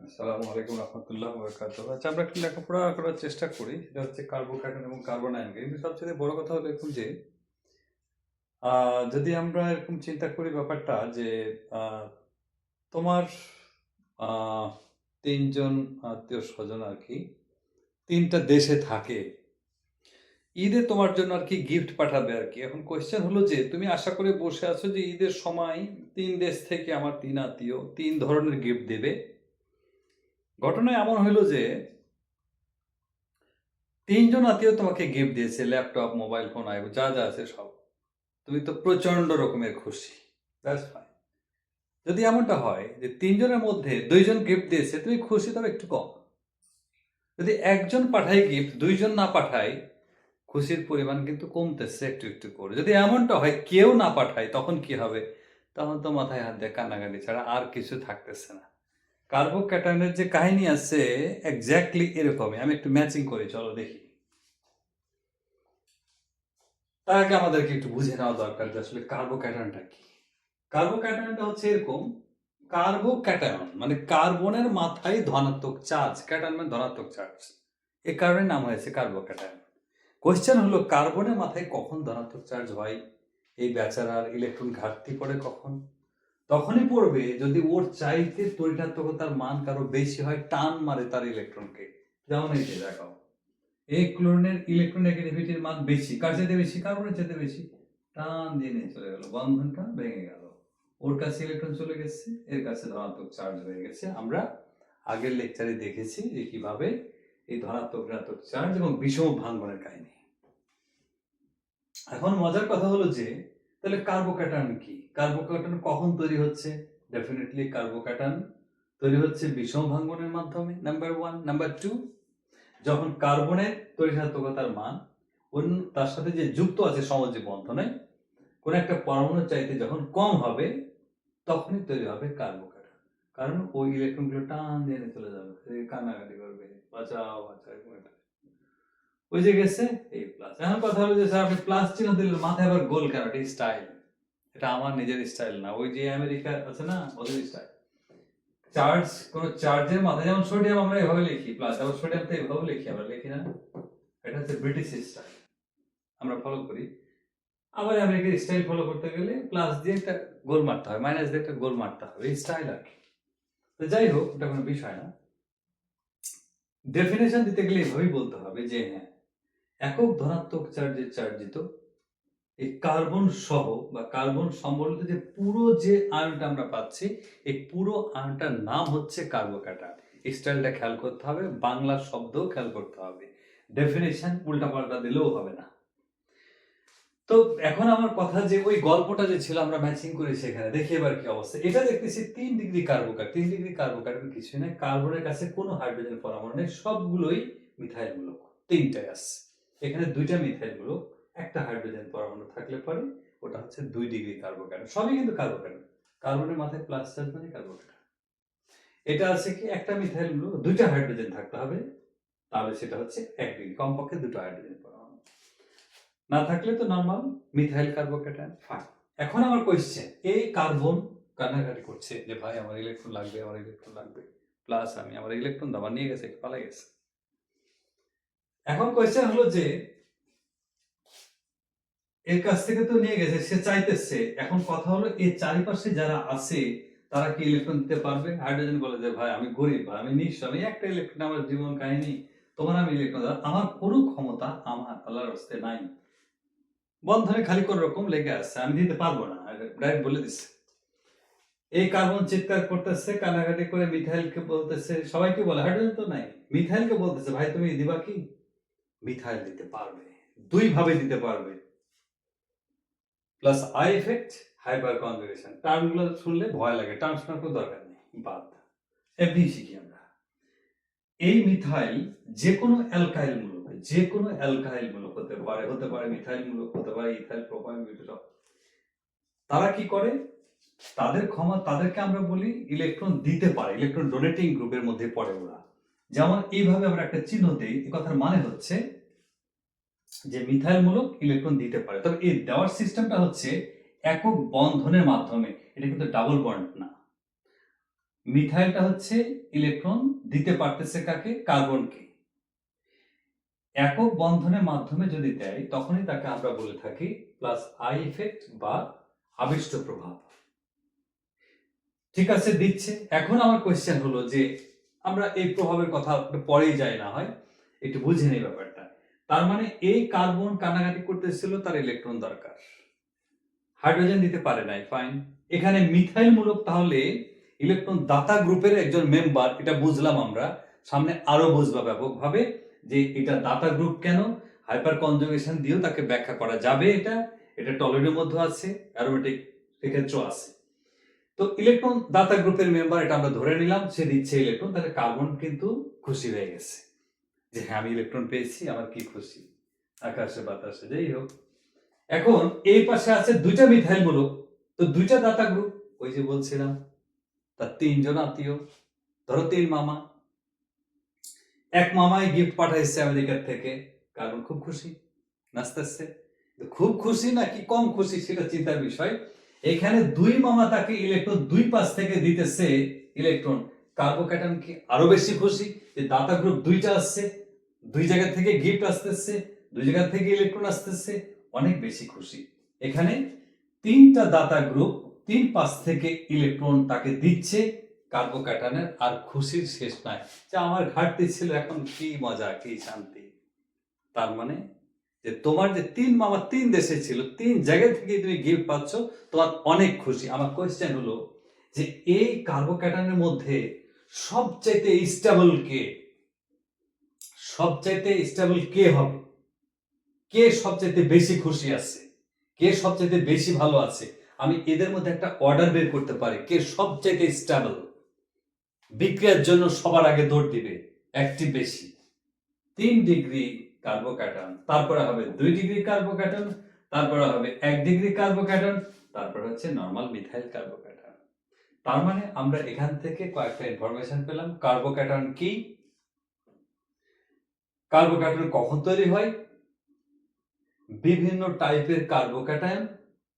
আসসালামু আলাইকুম রহমতুল্লাহ বরকাতুহ। আচ্ছা, আমরা একটু লেখাপড়া করার চেষ্টা করি, সেটা হচ্ছে কার্বোক্যাটায়ন এবং কার্বন কিন্তু সবচেয়ে বড় কথা হলো এরকম যে যদি আমরা এরকম চিন্তা করি ব্যাপারটা যে তোমার আহ, তিনজন আত্মীয় স্বজন আর কি তিনটা দেশে থাকে, ঈদে তোমার জন্য আর কি গিফট পাঠাবে আর কি। এখন কোয়েশ্চেন হলো যে তুমি আশা করে বসে আছো যে ঈদের সময় তিন দেশ থেকে আমার তিন আত্মীয় তিন ধরনের গিফট দেবে। ঘটনা এমন হইলো যে তিনজন আত্মীয় তোমাকে গিফট দিয়েছে, ল্যাপটপ, মোবাইল ফোন, আইফোন, যা যা আছে সব। তুমি তো প্রচন্ড রকমের খুশি। That's fine. যদি এমনটা হয় যে তিনজনের মধ্যে দুইজন গিফট দিয়েছে, তুমি খুশি, তবে একটু কম। যদি একজন পাঠায় গিফট, দুইজন না পাঠায়, খুশির পরিমাণ কিন্তু কমতেছে একটু একটু করে। যদি এমনটা হয় কেউ না পাঠায়, তখন কি হবে? তখন তো মাথায় হাত দিয়ে কান্নাকাটি ছাড়া আর কিছু থাকতেছে না। কার্বোক্যাটায়নের যে কাহিনী আছে এক্স্যাক্টলি এরকমই। আমি একটু ম্যাচিং করি, চলো দেখি। তার আগে আমাদেরকে একটু বুঝে নেওয়া দরকার যে আসলে কার্বোক্যাটায়নটা কি। কার্বোক্যাটায়নটা হচ্ছে এরকম, কার্বোক্যাটায়ন মানে কার্বনের মাথায় ধনাত্মক চার্জ, ক্যাটায়ন মানে ধনাত্মক চার্জ, এ কারণে নাম হয়েছে কার্বোক্যাটায়ন। কোয়েশ্চেন হলো কার্বনের মাথায় কখন ধনাত্মক চার্জ হয়? এই বেচারার ইলেকট্রন ঘাটতি পড়ে কখন? তখনই পড়বে যদি ওর চাইতে তড়িৎাত্মকতার মান কারো বেশি হয়, টান মারে তার ইলেকট্রনকে। যেমন এই যে দেখাও, এই ক্লোরিনের ইলেকট্রোনেগেটিভিটির মান বেশি, কার চাইতে বেশি? কার্বনের চাইতে বেশি। টান দিয়ে নিয়ে চলে গেল, বন্ধনটা ভেঙে গেল, ওর কাছে ইলেকট্রন চলে গেছে, এর কাছে ধনাত্মক চার্জ হয়ে গেছে। আমরা আগের লেকচারে দেখেছি যে কিভাবে এই ধনাত্মক ঋণাত্মক চার্জ এবং বিষম ভাঙ্গনের কাহিনী। এখন মজার কথা হলো যে তাহলে কার্বোক্যাটায়ন কি? কার্বোক্যাটায়ন কখন তৈরি হচ্ছে? ডেফিনেটলি কার্বোক্যাটায়ন তৈরি হচ্ছে বিষম ভাঙ্গনের মাধ্যমে, নাম্বার ওয়ান। নাম্বার টু, যখন কার্বনের তড়িৎাত্মকতার মান অন্য তার সাথে যে যুক্ত আছে সমযোজী বন্ধনে কোন একটা পরমাণুর চাইতে যখন কম হবে, তখনই তৈরি হবে কার্বোক্যাটায়ন। কারণ ওই ইলেকট্রনগুলো টান দিয়ে চলে যাবে, কান্নাকাটি করবে, বাঁচাও বাঁচাও। ওই যে গেছে এই প্লাস। এখন কথা হলো যে স্যার আপনি প্লাস চিহ্ন দিলেন, মাথায় আবার গোল কেন? এটা স্টাইল, এটা আমার নিজের স্টাইল না, ওই যে আমেরিকা আছে না, ওদের স্টাইল। চার্জ, কোন চার্জের মাথায় যেমন সোডিয়াম আমরা এভাবে লিখি প্লাস, আবার সোডিয়াম তো এভাবে লিখি, আমরা লিখি না? এটা হচ্ছে ব্রিটিশ স্টাইল, আমরা ফলো করি। আবার আমেরিকার স্টাইল ফলো করতে গেলে প্লাস দিয়ে একটা গোল মারতে হয়, মাইনাস দিয়ে একটা গোল মারতে হবে, এই স্টাইল আর কি। তো যাই হোক, এটা কোনো বিষয় না। ডেফিনেশন দিতে গেলে এভাবেই বলতে হবে যে হ্যাঁ, একক ধনাত্মক চার্জের চার্জিত এই কার্বন সহ বা কার্বন সম্বলিত যে পুরো যে আয়নটা আমরা পাচ্ছি, এই পুরো আয়নটার নাম হচ্ছে কার্বোক্যাটায়ন। স্টাইলটা খেয়াল করতে হবে, বাংলা শব্দও খেয়াল করতে হবে, ডেফিনেশন উল্টাপাল্টা দিলেও হবে না। তো এখন আমার কথা যে ওই গল্পটা যে ছিল আমরা ম্যাচিং করি, সেখানে দেখি এবার কি অবস্থা। এটা দেখতেছি 3 ডিগ্রি কার্বোক্যাটায়ন। 3 ডিগ্রি কার্বোক্যাটায়ন কিছুই না, কার্বনের কাছে কোনো হাইড্রোজেন পরমাণু নেই, সবগুলোই মিথাইল মূলক, তিনটাই আছে। এখানে দুইটা মিথাইল মূলক, একটা হাইড্রোজেন পরমাণু থাকলে পরে ওটা হচ্ছে 2 ডিগ্রি কার্বোক্যাটায়ন। সবই কিন্তু কার্বোক্যাটায়ন, কার্বনের মাথায় প্লাস চার্জ মানে কার্বোক্যাটায়ন। এটা আছে কি, একটা মিথাইল মূলক, দুইটা হাইড্রোজেন থাকতে হবে, তাহলে সেটা হচ্ছে 1 ডিগ্রি, কমপক্ষে দুটো হাইড্রোজেন পরমাণু, না থাকলে তো নরমাল মিথাইল কার্বোক্যাটায়ন। ফাইন। এখন আমার কোয়েশ্চেন, এই কার্বন কান্নাকাটি করছে যে ভাই আমার ইলেকট্রন লাগবে, আমার ইলেকট্রন লাগবে, প্লাস আমি আমার ইলেকট্রন দাবার নিয়ে গেছে, পালাই গেছে। এখন কোয়েশ্চেন হলো যে এর কাছ থেকে তো নিয়ে গেছে, সে চাইতেছে, এখন কথা হলো এর চারিপাশে যারা আছে তারা কি ইলেকট্রন দিতে পারবে? হাইড্রোজেন বলে যে ভাই আমি গরিব, ভাই আমি নিঃস্ব, আমি একটা ইলেকট্রন, আমার জীবন কাহিনী, তোমার আমি ইলেকট্রন দেওয়ার আমার কোনো ক্ষমতা আমার আল্লাহর হস্তে নাই, বন্ধনে খালি কোন রকম লেগে আছে, আমি দিতে পারবো না, ডাইরেক্ট বলে দিচ্ছে। এই কার্বন চিৎকার করতেছে, কানাকাটি করে মিথাইলকে বলতেছে, সবাইকে বলে, হাইড্রোজেন তো নাই, মিথাইলকে বলতেছে ভাই তুমি দিবা কি? মিথাইল দিতে পারবে, দুই ভাবে দিতে পারবে। Plus I effect, hyper conjugation. টার্মগুলো শুনলে ভয় লাগে, টার্ম শোনার কোনো দরকার নেই, বাদ। এমনি শিখি আমরা। এই মিথাইল যে কোনো অ্যালকাইল মূলক, যে কোনো অ্যালকাইল মূলক হতে পারে, হতে পারে মিথাইল মূলক, হতে পারে ইথাইল, প্রোপাইন, বিউটেনল। তারা কি করে? তাদের তাদেরকে আমরা বলি ইলেকট্রন দিতে পারে, ইলেকট্রন ডোনেটিং গ্রুপের মধ্যে পড়ে ওরা। যেমন এইভাবে আমরা একটা চিহ্ন দেই, এই কথার মানে হচ্ছে যে মিথাইল মূলক ইলেকট্রন দিতে পারে, তবে এই দেওয়ার সিস্টেমটা হচ্ছে একক বন্ধনের মাধ্যমে, এটা কিন্তু ডাবল বন্ড না। মিথাইলটা হচ্ছে ইলেকট্রন দিতে পারতেছে কাকে? কার্বনকে। একক বন্ধনের মাধ্যমে যদি দেয় তখনই তাকে আমরা বলে থাকি প্লাস আই ইফেক্ট বা আবিষ্ট প্রভাব। ঠিক আছে, দিচ্ছে। এখন আমার কোয়েশ্চেন হলো যে আমরা এই প্রভাবের কথা পরেই যাই, না হয় একটু বুঝে নেই ব্যাপারটা। তার মানে এই কার্বন কানাকাটি করতেছিল, তার ইলেকট্রন দরকার, হাইড্রোজেন দিতে পারে নাই, ফাইন। এখানে মিথাইল মূলক তাহলে ইলেকট্রন দাতা গ্রুপের একজন মেম্বার, এটা বুঝলাম আমরা। সামনে আরো বুঝবা ব্যাপকভাবে যে এটা দাতা গ্রুপ কেন, হাইপার কনজুগেশন দিয়েও তাকে ব্যাখ্যা করা যাবে। এটা টলোইডের মধ্যে আছে, অ্যারোমেটিক ক্ষেত্রেও আছে। তো ইলেকট্রন দাতা গ্রুপের মেম্বার, এটা আমরা ধরে নিলাম, সে দিচ্ছে ইলেকট্রন, তাহলে কার্বন কিন্তু খুশি হয়ে গেছে যে হ্যাঁ আমি ইলেকট্রন পেয়েছি, আমার কি খুশি, আকাশে বাতাসে যাই হোক। এখন এই পাশে আছে দুইটা মিথাইল মূলক, তো দুইটা দাতা গ্রুপ, ওই যে বলছিলাম তার তিনজন আত্মীয়, ধরো তিন মামা, এক মামাই গিফট পাঠাইছে আমেরিকার থেকে, কার্বন খুব খুশি, নাচতেছে। খুব খুশি নাকি কম খুশি সেটা চিন্তার বিষয়। এখানে দুই মামা তাকে ইলেকট্রন দুই পাশ থেকে দিতেছে ইলেকট্রন, কার্বোক্যাটায়ন কি আরো বেশি খুশি যে দাতা গ্রুপ দুইটা আসছে, দুই জায়গা থেকে গিফট আসতেছে, দুই জায়গা থেকে ইলেকট্রন আসতেছে, অনেক বেশি খুশি। এখানে তিনটা দাতা গ্রুপ তিন পাশ থেকে ইলেকট্রন তাকে দিচ্ছে কার্বোক্যাটায়নের, আর খুশির শেষ নাই যে আমার ঘাটতি ছিল, এখন কি মজা, কি শান্তি। তার মানে যে তোমার যে তিন মামা তিন দেশে ছিল, তিন জায়গা থেকে তুমি গিফট পাচ্ছ, তোমার অনেক খুশি। আমার কোয়েশ্চেন হলো যে এই কার্বোক্যাটায়নের মধ্যে সবচাইতে স্টেবল কে? সবচাইতে স্টেবল কে হবে? কে সবচাইতে বেশি খুশি আছে? কে সবচাইতে বেশি ভালো আছে? আমি এদের মধ্যে একটা অর্ডার বের করতে পারি, কে সবচাইতে স্টেবল, বিক্রিয়ার জন্য সবার আগে দৌড় দিবে, অ্যাক্টিভ বেশি। 3 ডিগ্রি কার্বোক্যাটায়ন, তারপরে হবে 2 ডিগ্রি কার্বোক্যাটায়ন, তারপরে হবে 1 ডিগ্রি কার্বোক্যাটায়ন, তারপর হচ্ছে নরমাল মিথাইল কার্বোক্যাটায়ন। তার মানে আমরা এখান থেকে কয়েকটা ইনফরমেশন পেলাম। কার্বোক্যাটায়ন কি, কার্বোক্যাটায়ন কখন তৈরি হয়, বিভিন্ন টাইপের কার্বোক্যাটায়ন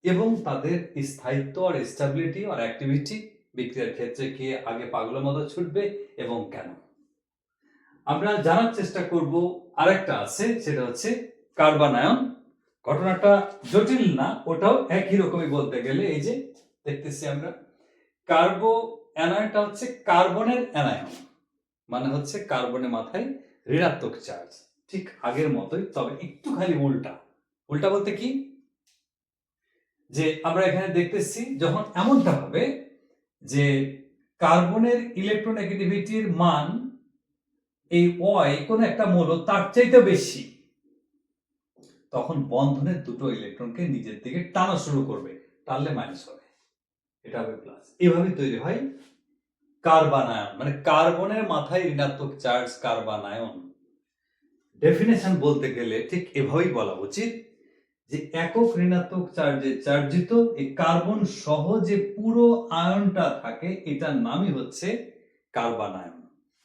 এবং তাদের স্থায়িত্ব আর স্টেবিলিটি আর অ্যাক্টিভিটি, বিক্রিয়ার ক্ষেত্রে কে আগে পাগলের মতো ছুটবে এবং কেন, আমরা জানার চেষ্টা করব। আরেকটা আছে, সেটা হচ্ছে কার্বনায়ন। ঘটনাটা জটিল না, ওটাও একই রকমই বলতে গেলে। এই যে দেখতেছি আমরা, কার্বো অ্যানায়নটা হচ্ছে কার্বনের অ্যানায়ন, মানে হচ্ছে কার্বনের মাথায় ঋণাত্মক চার্জ, ঠিক আগের মতোই, তবে একটুখানি উল্টা। উল্টা বলতে কি, যে আমরা এখানে দেখতেছি যখন এমনটা হবে যে কার্বনের ইলেকট্রোনেগেটিভিটির মান এই ওয়াই কোন একটা মৌল তার চাইতে বেশি, তখন বন্ধনের দুটো ইলেকট্রনকে নিজের দিকে টানা শুরু করবে, টানলে মাইনাস হবে, এটা হবে প্লাস। এভাবে তৈরি হয় কার্বনায়ন, মানে কার্বনের মাথায় ঋণাত্মক চার্জ কার্বনায়ন। ডেফিনেশন বলতে গেলে ঠিক এভাবেই বলা উচিত যে একক ঋণাত্মক চার্জে চার্জিত এই কার্বন সহ যে পুরো আয়নটা থাকে, এটার নামই হচ্ছে কার্বনায়ন।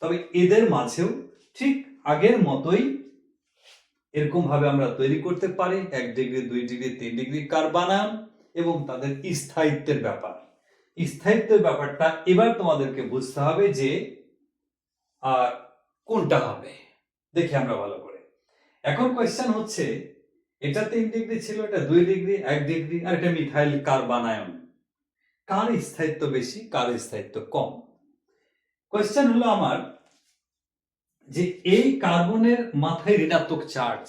তবে এদের মাঝেও ঠিক আগের মতোই এরকম ভাবে আমরা তৈরি করতে পারি 1 ডিগ্রি 2 ডিগ্রি 3 ডিগ্রি কার্বনায়ন, এবং তাদের স্থায়িত্বের ব্যাপার। স্থায়িত্বের ব্যাপারটা এবার তোমাদেরকে বুঝতে হবে যে কোনটা হবে, দেখি আমরা ভালো করে। এখন কোয়েশ্চেন হচ্ছে, এটা 3 ডিগ্রি ছিল, এটা 2 ডিগ্রি 1 ডিগ্রি, আর এটা মিথাইল কার্বনায়ন, কার স্থায়িত্ব বেশি, কার স্থায়িত্ব কম? কোয়েশ্চেন হলো আমার যে এই কার্বনের মাথায় ঋণাত্মক চার্জ,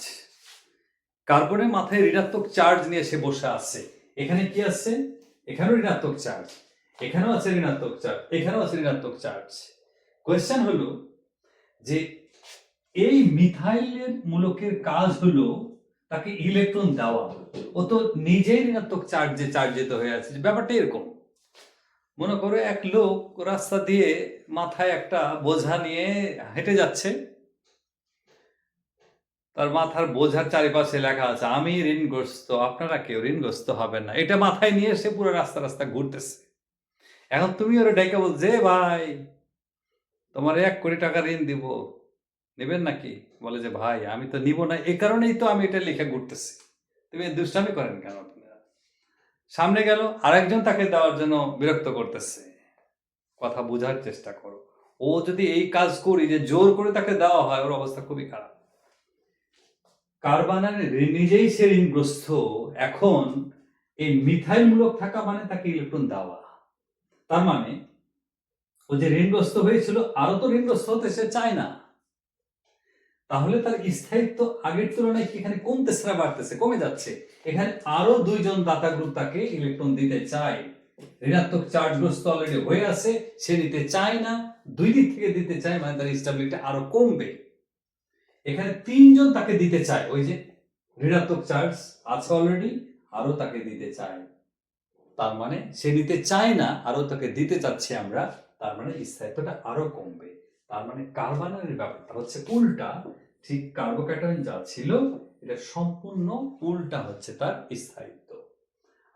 কার্বনের মাথায় ঋণাত্মক চার্জ নিয়ে সে বসে আছে। এখানে কি আছে? এখানেও ঋণাত্মক চার্জ, এখানেও আছে ঋণাত্মক চার্জ, এখানেও আছে ঋণাত্মক চার্জ। কোয়েশ্চেন হলো যে এই মিথাইলের মূলকের কাজ হলো তাকে ইলেকট্রন দেওয়া, ও তো নিজেই ঋণাত্মক চার্জে চার্জিত হয়ে আছে। ব্যাপারটা এরকম, মনে করো এক লোক রাস্তা দিয়ে মাথায় একটা বোঝা নিয়ে হেঁটে যাচ্ছে, তার মাথার বোঝার চারিপাশে লেখা আছে আমি ঋণগ্রস্ত, আপনারা কেউ ঋণগ্রস্ত হবেন না। এটা মাথায় নিয়ে সে পুরো রাস্তা রাস্তা ঘুরতেছে। এখন তুমি ওরা ডাইকা বল যে ভাই তোমার 1 কোটি টাকা ঋণ দিব, নেবেন নাকি? বলে যে ভাই আমি তো নিব না, এই কারণেই তো আমি এটা লিখে ঘুরতেছি। তুমি দুষ্টামি করেন কেন? আপনারা সামনে গেল, আরেকজন তাকে দেওয়ার জন্য বিরক্ত করতেছে, কথা বোঝার চেষ্টা করো। ও যদি এই কাজ করি যে জোর করে তাকে দেওয়া হয়, ওর অবস্থা খুবই খারাপ। কার্বানের নিজেই সে ঋণগ্রস্ত, এখন এই মিথাইল মূলক থাকা মানে তাকে ইলেকট্রন দেওয়া, তার মানে ও যে ঋণগ্রস্ত হয়েছিল আরো তো ঋণগ্রস্ত হতে সে চায় না, তাহলে তার স্থায়িত্ব আগের তুলনায় কি এখানে কমতেছে না বাড়তেছে? কমে যাচ্ছে। এখানে আরো দুইজন দাতা গ্রুপ তাকে ইলেকট্রন দিতে চায়। ঋণাত্মক চার্জগ্রস্ত অলরেডি হয়ে আছে, সে নিতে চায় না, দুই দিক থেকে দিতে চায়, মানে তার স্টেবিলিটি আরো কমবে। এখানে তিনজন তাকে দিতে চায়, ওই যে ঋণাত্মক চার্জ আছে অলরেডি, আরো তাকে দিতে চায়, তার মানে সে নিতে চায় না, আরো তাকে দিতে চাচ্ছি আমরা, তার মানে স্থায়িত্বটা আরো কমবে। তার মানে কার্বনের ব্যাপারটা হচ্ছে উল্টা, ঠিক কার্বোক্যাটায়ন যা ছিল এটা সম্পূর্ণ উল্টা হচ্ছে তার স্থায়িত্ব।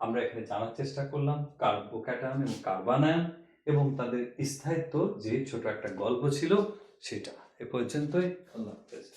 আমরা এখানে জানার চেষ্টা করলাম কার্বোক্যাটায়ন এবং কার্বনায়ন এবং তাদের স্থায়িত্ব, যে ছোট একটা গল্প ছিল সেটা। এ পর্যন্তই। আল্লাহ হাফেজ।